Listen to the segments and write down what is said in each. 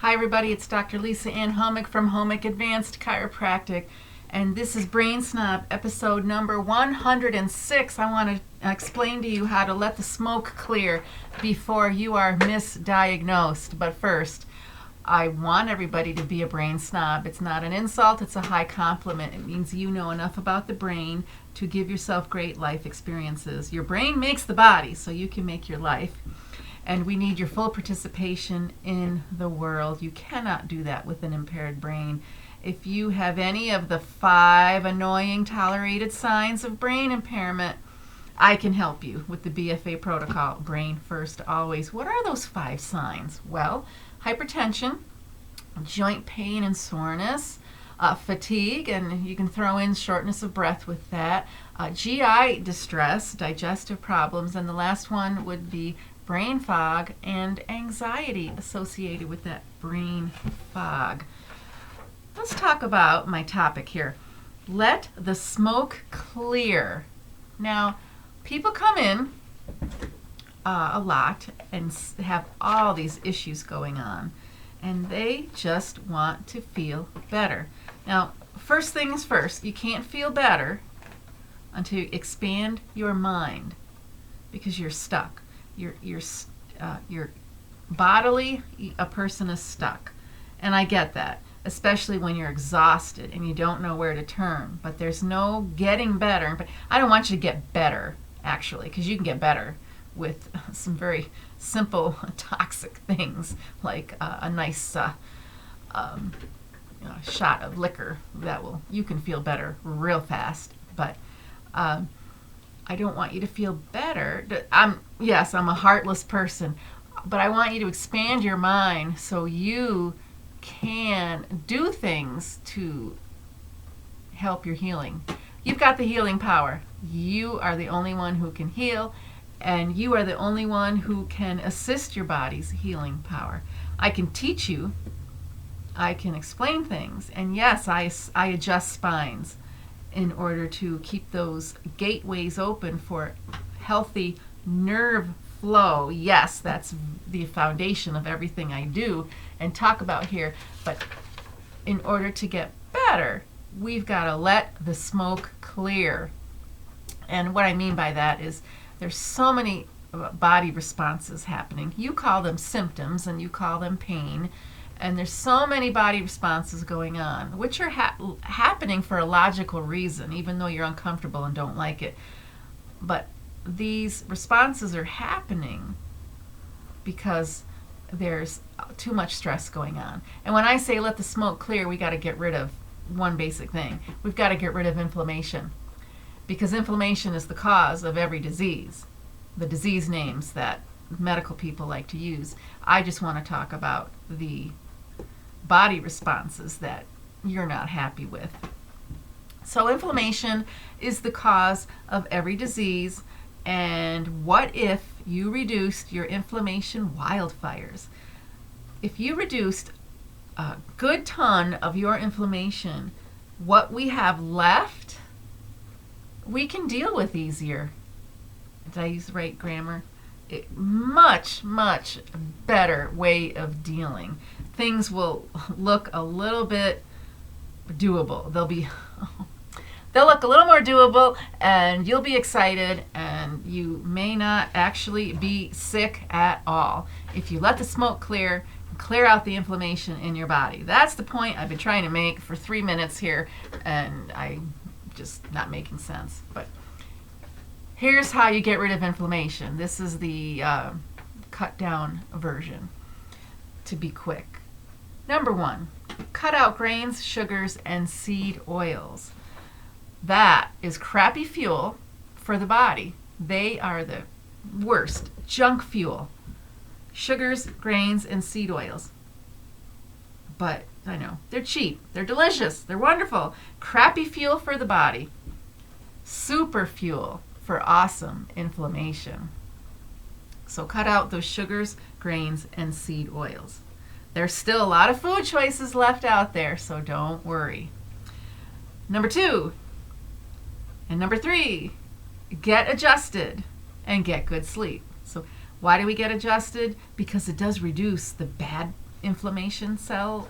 Hi everybody, it's Dr. Lisa Ann Homick from Homick Advanced Chiropractic, and this is Brain Snob, episode number 106. I want to explain to you how to let the smoke clear before you are misdiagnosed. But first, I want everybody to be a brain snob. It's not an insult, it's a high compliment. It means you know enough about the brain to give yourself great life experiences. Your brain makes the body, so you can make your life. And we need your full participation in the world. You cannot do that with an impaired brain. If you have any of the 5 annoying tolerated signs of brain impairment, I can help you with the BFA protocol, Brain First Always. What are those 5 signs? Well, hypertension, joint pain and soreness, fatigue, and you can throw in shortness of breath with that, GI distress, digestive problems, and the last one would be brain fog and anxiety associated with that brain fog. Let's talk about my topic here. Let the smoke clear. Now, people come in a lot and have all these issues going on, and they just want to feel better. Now, first things first, you can't feel better until you expand your mind, because you're stuck. You're bodily, a person is stuck. And I get that, especially when you're exhausted and you don't know where to turn. But there's no getting better. But I don't want you to get better, actually, because you can get better with some very simple, toxic things, like a nice shot of liquor you can feel better real fast. But I don't want you to feel better. I'm a heartless person, but I want you to expand your mind so you can do things to help your healing. You've got the healing power. You are the only one who can heal, and you are the only one who can assist your body's healing power. I can teach you. I can explain things. And yes, I adjust spines in order to keep those gateways open for healthy nerve flow. Yes, that's the foundation of everything I do and talk about here. But in order to get better, we've got to let the smoke clear. And what I mean by that is there's so many body responses happening. You call them symptoms and you call them pain. And there's so many body responses going on, which are happening for a logical reason, even though you're uncomfortable and don't like it. But these responses are happening because there's too much stress going on. And when I say let the smoke clear, we got to get rid of one basic thing. We've got to get rid of inflammation, because inflammation is the cause of every disease, the disease names that medical people like to use. I just want to talk about the body responses that you're not happy with. So inflammation is the cause of every disease. And what if you reduced your inflammation wildfires? If you reduced a good ton of your inflammation, what we have left, we can deal with easier. Did I use the right grammar? Much better way of dealing. Things will look a little bit doable. They'll look a little more doable, and you'll be excited, and you may not actually be sick at all if you let the smoke clear and clear out the inflammation in your body. That's the point I've been trying to make for 3 minutes here, and I'm just not making sense. But here's how you get rid of inflammation. This is the cut down version, to be quick. Number 1, cut out grains, sugars, and seed oils. That is crappy fuel for the body. They are the worst junk fuel. Sugars, grains, and seed oils. But I know, they're cheap, they're delicious, they're wonderful. Crappy fuel for the body. Super fuel for awesome inflammation. So cut out those sugars, grains, and seed oils. There's still a lot of food choices left out there, so don't worry. Number 2 and number 3, get adjusted and get good sleep. So why do we get adjusted? Because it does reduce the bad inflammation cell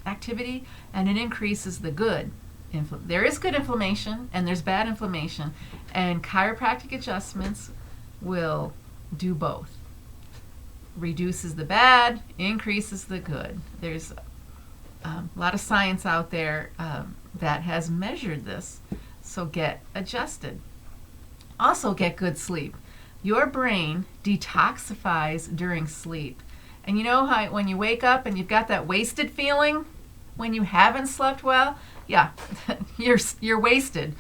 activity, and it increases the good. There is good inflammation and there's bad inflammation, and chiropractic adjustments will do both. Reduces the bad, increases the good. There's a lot of science out there that has measured this, so get adjusted. Also get good sleep. Your brain detoxifies during sleep. And you know how when you wake up and you've got that wasted feeling when you haven't slept well? Yeah, you're wasted.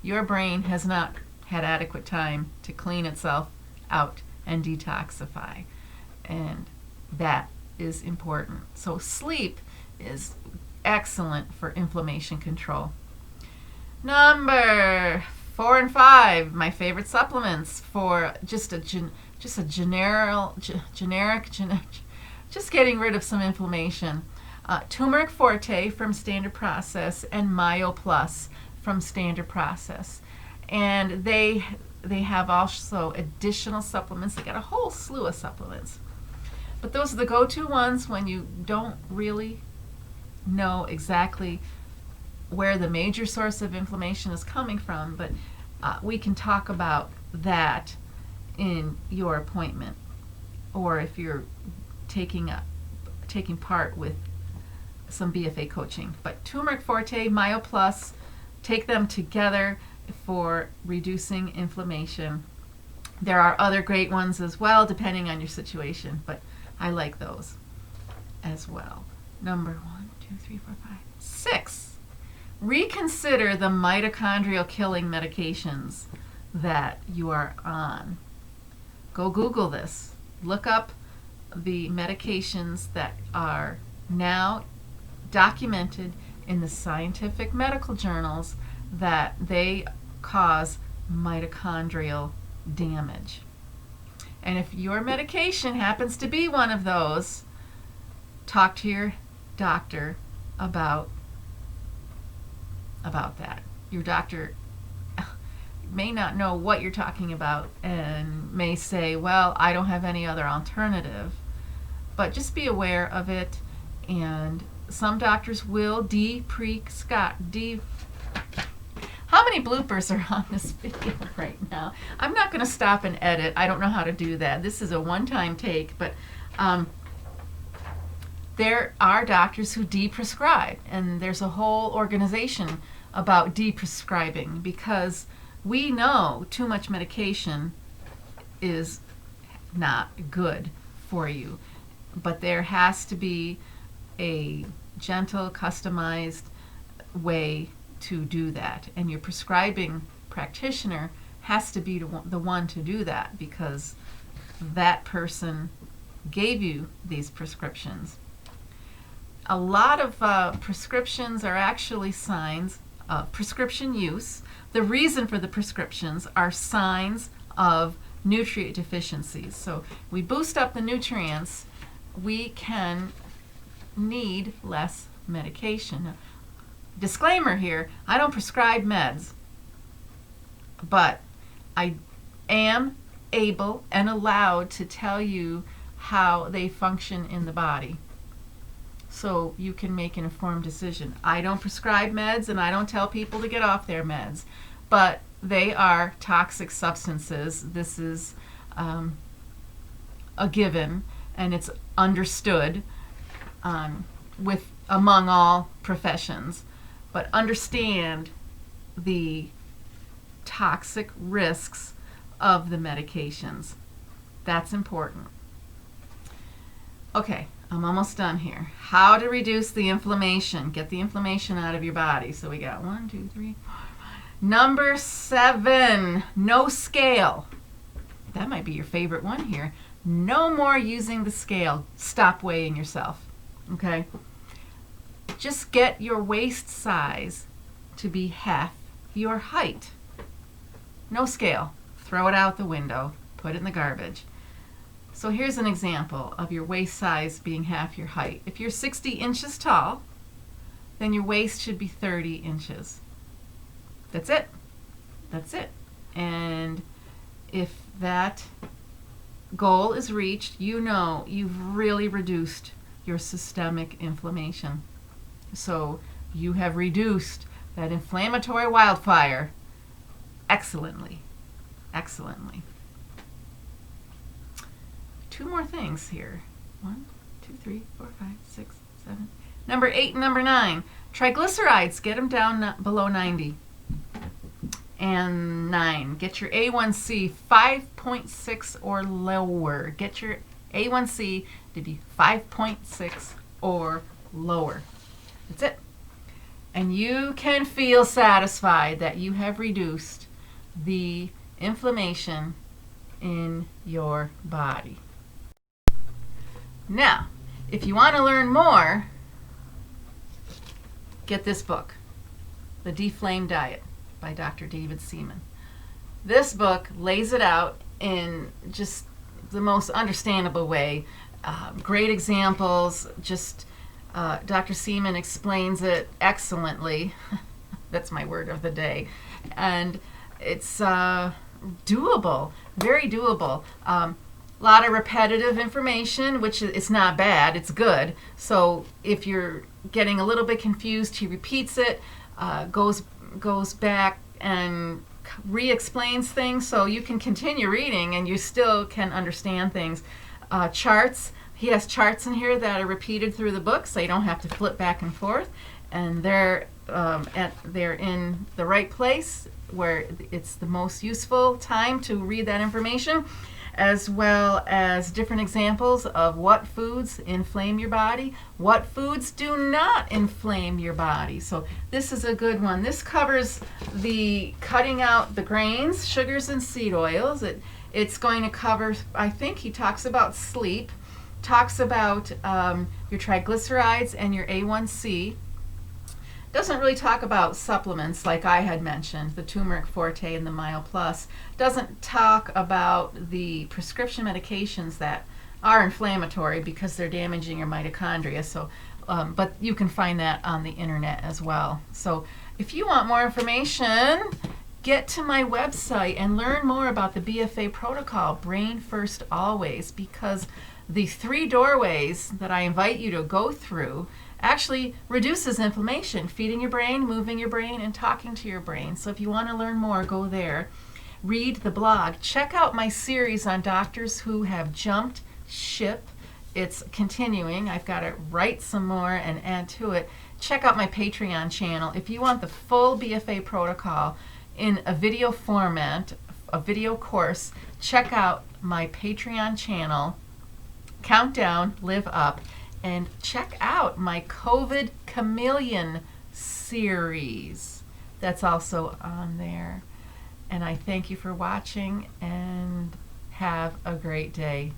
Your brain has not had adequate time to clean itself out and detoxify. And that is important. So sleep is excellent for inflammation control. Number 4 and 5, my favorite supplements for just getting rid of some inflammation. Turmeric Forte from Standard Process and Myo Plus from Standard Process. And they have also additional supplements. They got a whole slew of supplements. But those are the go-to ones when you don't really know exactly where the major source of inflammation is coming from. But we can talk about that in your appointment, or if you're taking part with some BFA coaching. But Turmeric Forte, Myo Plus, take them together for reducing inflammation. There are other great ones as well, depending on your situation, but I like those as well. Number 1, 2, 3, 4, 5, 6. Reconsider the mitochondrial killing medications that you are on. Go Google this. Look up the medications that are now documented in the scientific medical journals that they cause mitochondrial damage. And if your medication happens to be one of those, talk to your doctor about that. Your doctor may not know what you're talking about and may say, well, I don't have any other alternative. But just be aware of it, and some doctors will How many bloopers are on this video right now? I'm not going to stop and edit. I don't know how to do that. This is a one-time take, but there are doctors who deprescribe, and there's a whole organization about deprescribing, because we know too much medication is not good for you. But there has to be a gentle, customized way to do that. And your prescribing practitioner has to be the one to do that, because that person gave you these prescriptions. A lot of prescriptions are actually signs of prescription use. The reason for the prescriptions are signs of nutrient deficiencies. So we boost up the nutrients, we can need less medication. Now, disclaimer here, I don't prescribe meds, but I am able and allowed to tell you how they function in the body, so you can make an informed decision. I don't prescribe meds, and I don't tell people to get off their meds, but they are toxic substances. This is a given, and it's understood among all professions. But understand the toxic risks of the medications. That's important. Okay, I'm almost done here. How to reduce the inflammation. Get the inflammation out of your body. So we got 1, 2, 3, 4, 5. Number 7, no scale. That might be your favorite one here. No more using the scale. Stop weighing yourself. Okay? Just get your waist size to be half your height. No scale. Throw it out the window. Put it in the garbage. So here's an example of your waist size being half your height. If you're 60 inches tall, then your waist should be 30 inches. That's it. That's it. And if that goal is reached, you know you've really reduced your systemic inflammation. So you have reduced that inflammatory wildfire excellently. Excellently. Two more things here. 1, 2, 3, 4, 5, 6, 7. Number 8 and number 9. Triglycerides, get them down below 90. And 9, get your A1C 5.6 or lower. Get your A1C to be 5.6 or lower. That's it. And you can feel satisfied that you have reduced the inflammation in your body. Now, if you want to learn more, get this book, The Deflamed Diet by Dr. David Seaman. This book lays it out in just the most understandable way. Great examples. Just Dr. Seaman explains it excellently. That's my word of the day. And it's doable, very doable. A lot of repetitive information, which is not bad, it's good. So if you're getting a little bit confused, he repeats it, goes back and re-explains things, so you can continue reading and you still can understand things. Charts, he has charts in here that are repeated through the book, so you don't have to flip back and forth, and they're in the right place where it's the most useful time to read that information, as well as different examples of what foods inflame your body, what foods do not inflame your body. So this is a good one. This covers the cutting out the grains, sugars, and seed oils. It's going to cover, I think he talks about sleep, talks about your triglycerides and your A1C. Doesn't really talk about supplements like I had mentioned, the Turmeric Forte and the Mile Plus. Doesn't talk about the prescription medications that are inflammatory because they're damaging your mitochondria. So, but you can find that on the internet as well. So if you want more information, get to my website and learn more about the BFA protocol, Brain First Always, because the 3 doorways that I invite you to go through actually reduces inflammation, feeding your brain, moving your brain, and talking to your brain. So if you want to learn more, go there. Read the blog. Check out my series on doctors who have jumped ship. It's continuing. I've got to write some more and add to it. Check out my Patreon channel. If you want the full BFA protocol in a video format, a video course, check out my Patreon channel, Countdown, Live Up, and check out my COVID Chameleon series. That's also on there. And I thank you for watching and have a great day.